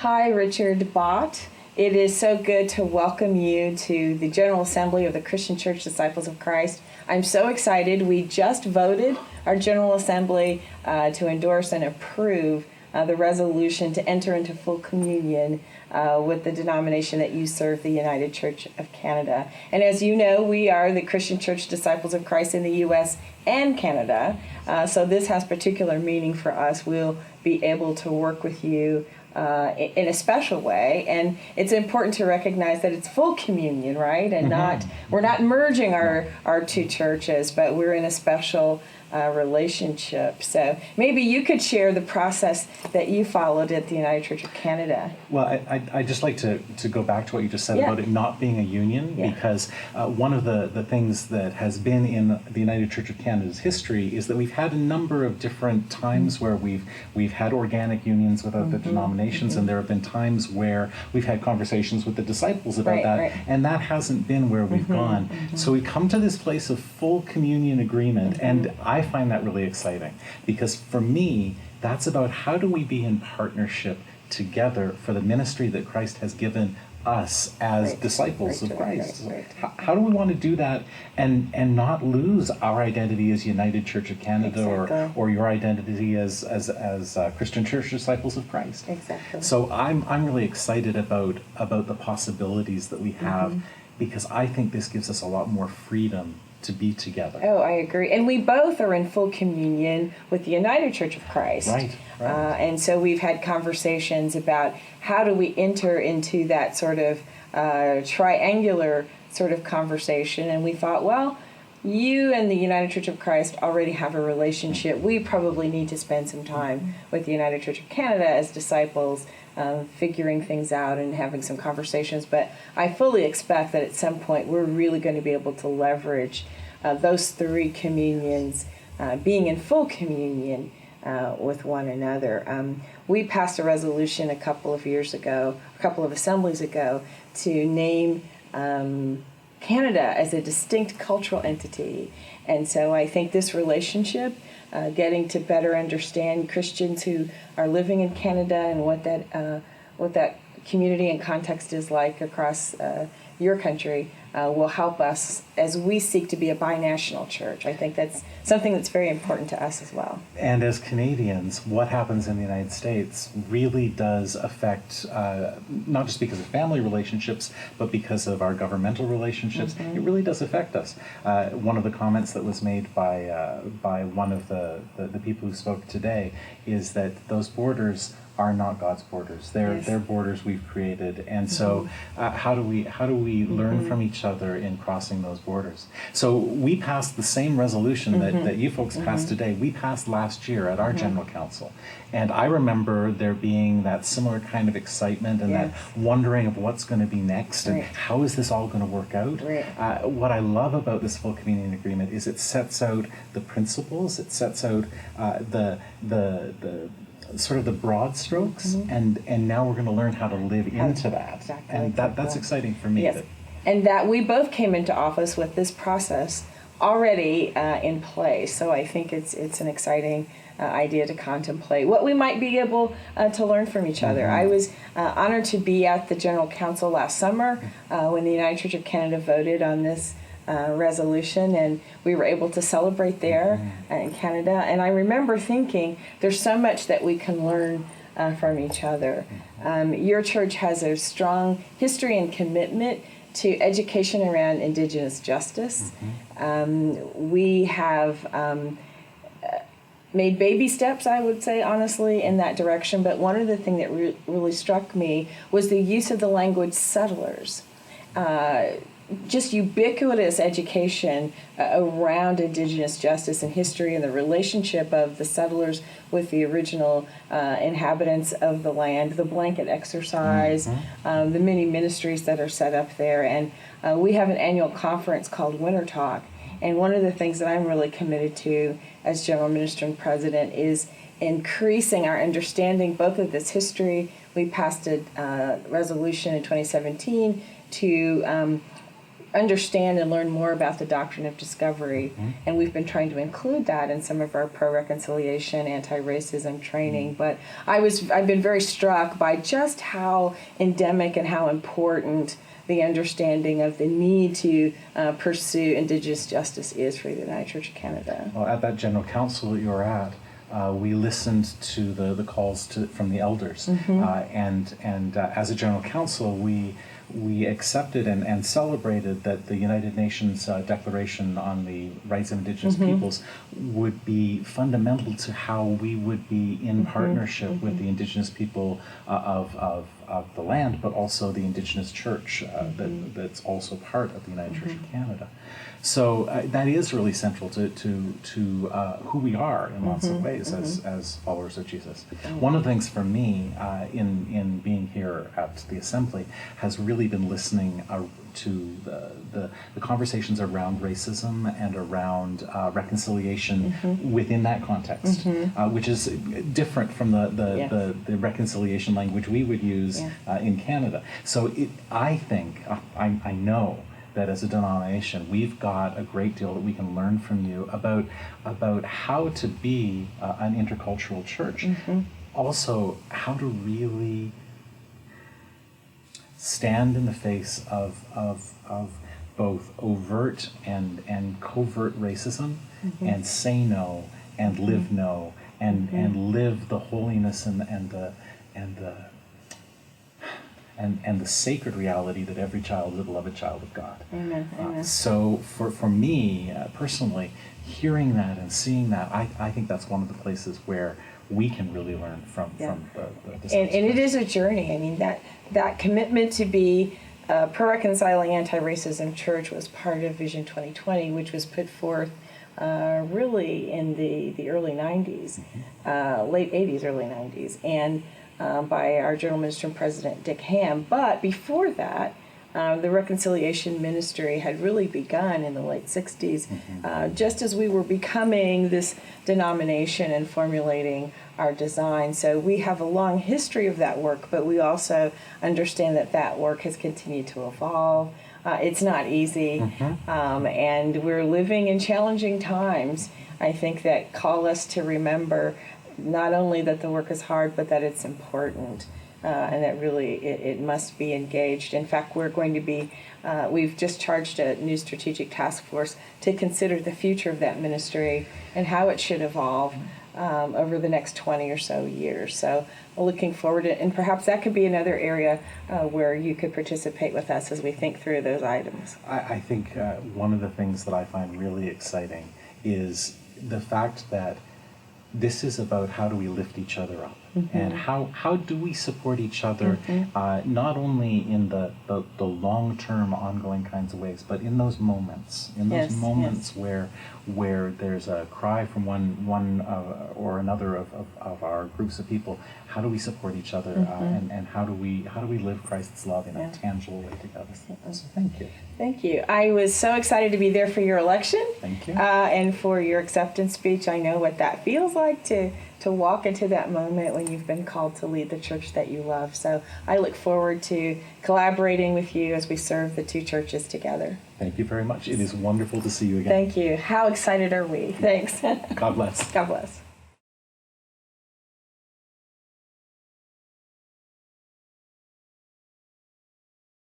Hi, Richard Bott. It is so good to welcome you to the General Assembly of the Christian Church Disciples of Christ. I'm so excited. We just voted our General Assembly to endorse and approve the resolution to enter into full communion with the denomination that you serve, the United Church of Canada. And as you know, we are the Christian Church Disciples of Christ in the U.S. and Canada. So this has particular meaning for us. We'll be able to work with you in a special way, and it's important to recognize that it's full communion, right? And we're not merging our two churches, but we're in a special relationship. So maybe you could share the process that you followed at the United Church of Canada. Well, I'd just like to go back to what you just said about it not being a union, because one of the things that has been in the United Church of Canada's history is that we've had a number of different times where we've had organic unions without the denominations, and there have been times where we've had conversations with the disciples about that, and that hasn't been where we've gone. So we come to this place of full communion agreement, and I find that really exciting, because for me, that's about how do we be in partnership together for the ministry that Christ has given us as disciples of Christ. How do we want to do that and not lose our identity as United Church of Canada or your identity as Christian Church Disciples of Christ? Exactly. So I'm really excited about the possibilities that we have, because I think this gives us a lot more freedom to be together. Oh, I agree. And we both are in full communion with the United Church of Christ. Right. And so we've had conversations about how do we enter into that sort of triangular sort of conversation. And we thought, well, you and the United Church of Christ already have a relationship. We probably need to spend some time with the United Church of Canada as disciples, figuring things out and having some conversations. But I fully expect that at some point we're really going to be able to leverage those three communions, being in full communion with one another. We passed a resolution a couple of assemblies ago, to name Canada as a distinct cultural entity. And so I think this relationship, getting to better understand Christians who are living in Canada and what that community and context is like across your country, will help us as we seek to be a binational church. I think that's something that's very important to us as well. And as Canadians, what happens in the United States really does affect, not just because of family relationships, but because of our governmental relationships. It really does affect us. One of the comments that was made by one of the people who spoke today is that those borders are not God's borders. They're borders we've created, and so how do we learn from each other in crossing those borders? So we passed the same resolution that you folks passed today. We passed last year at our General Council, and I remember there being that similar kind of excitement and that wondering of what's going to be next and how is this all going to work out. What I love about this full communion agreement is it sets out the principles. It sets out the sort of the broad strokes, and now we're going to learn how to live into that. Exactly. And that's exciting for me. Yes. And that we both came into office with this process already in place. So I think it's an exciting idea to contemplate what we might be able to learn from each other. I was honored to be at the General Council last summer when the United Church of Canada voted on this resolution, and we were able to celebrate there in Canada. And I remember thinking there's so much that we can learn from each other. Your church has a strong history and commitment to education around Indigenous justice. We have made baby steps, I would say, honestly, in that direction. But one of the things that really struck me was the use of the language settlers. Just ubiquitous education around Indigenous justice and history and the relationship of the settlers with the original inhabitants of the land, the blanket exercise, the many ministries that are set up there. And we have an annual conference called Winter Talk. And one of the things that I'm really committed to as General Minister and President is increasing our understanding both of this history. We passed a resolution in 2017 to understand and learn more about the doctrine of discovery, and we've been trying to include that in some of our pro-reconciliation, anti-racism training. But I've been very struck by just how endemic and how important the understanding of the need to pursue Indigenous justice is for the United Church of Canada. Well, at that General Council that you were at, we listened to the calls from the elders, and as a General Council, we accepted and celebrated that the United Nations Declaration on the Rights of Indigenous Peoples would be fundamental to how we would be in partnership with the Indigenous people of the land, but also the Indigenous Church that's also part of the United Church of Canada. So that is really central to who we are in lots of ways as followers of Jesus. One of the things for me in being here at the Assembly has really been listening to the conversations around racism and around reconciliation within that context, which is different from the reconciliation language we would use in Canada. So I think, I know that as a denomination, we've got a great deal that we can learn from you about how to be an intercultural church. Also, how to really stand in the face of both overt and covert racism, and say no, and live no, and live the holiness and the sacred reality that every child is a beloved child of God. Amen. Amen. So for me personally, hearing that and seeing that, I think that's one of the places where we can really learn from the and it is a journey. I mean, that commitment to be a pro-reconciling anti-racism church was part of Vision 2020, which was put forth really in the early 90s, late 80s, early 90s, and by our General Minister and President Dick Ham. But before that, the reconciliation ministry had really begun in the late 60s, just as we were becoming this denomination and formulating our design. So we have a long history of that work, but we also understand that work has continued to evolve. It's not easy, and we're living in challenging times, I think, that call us to remember not only that the work is hard, but that it's important. And that really it must be engaged. In fact, we're going to be, we've just charged a new strategic task force to consider the future of that ministry and how it should evolve over the next 20 or so years. So looking forward to, and perhaps that could be another area where you could participate with us as we think through those items. I think one of the things that I find really exciting is the fact that this is about how do we lift each other up, and how do we support each other, not only in the long-term ongoing kinds of ways, but in those moments, where there's a cry from one or another of our groups of people. How do we support each other, and how do we live Christ's love in a tangible way together? So thank you. Thank you. I was so excited to be there for your election. Thank you. And for your acceptance speech. I know what that feels like to walk into that moment when you've been called to lead the church that you love. So I look forward to collaborating with you as we serve the two churches together. Thank you very much. It is wonderful to see you again. Thank you. How excited are we? Thanks. God bless. God bless.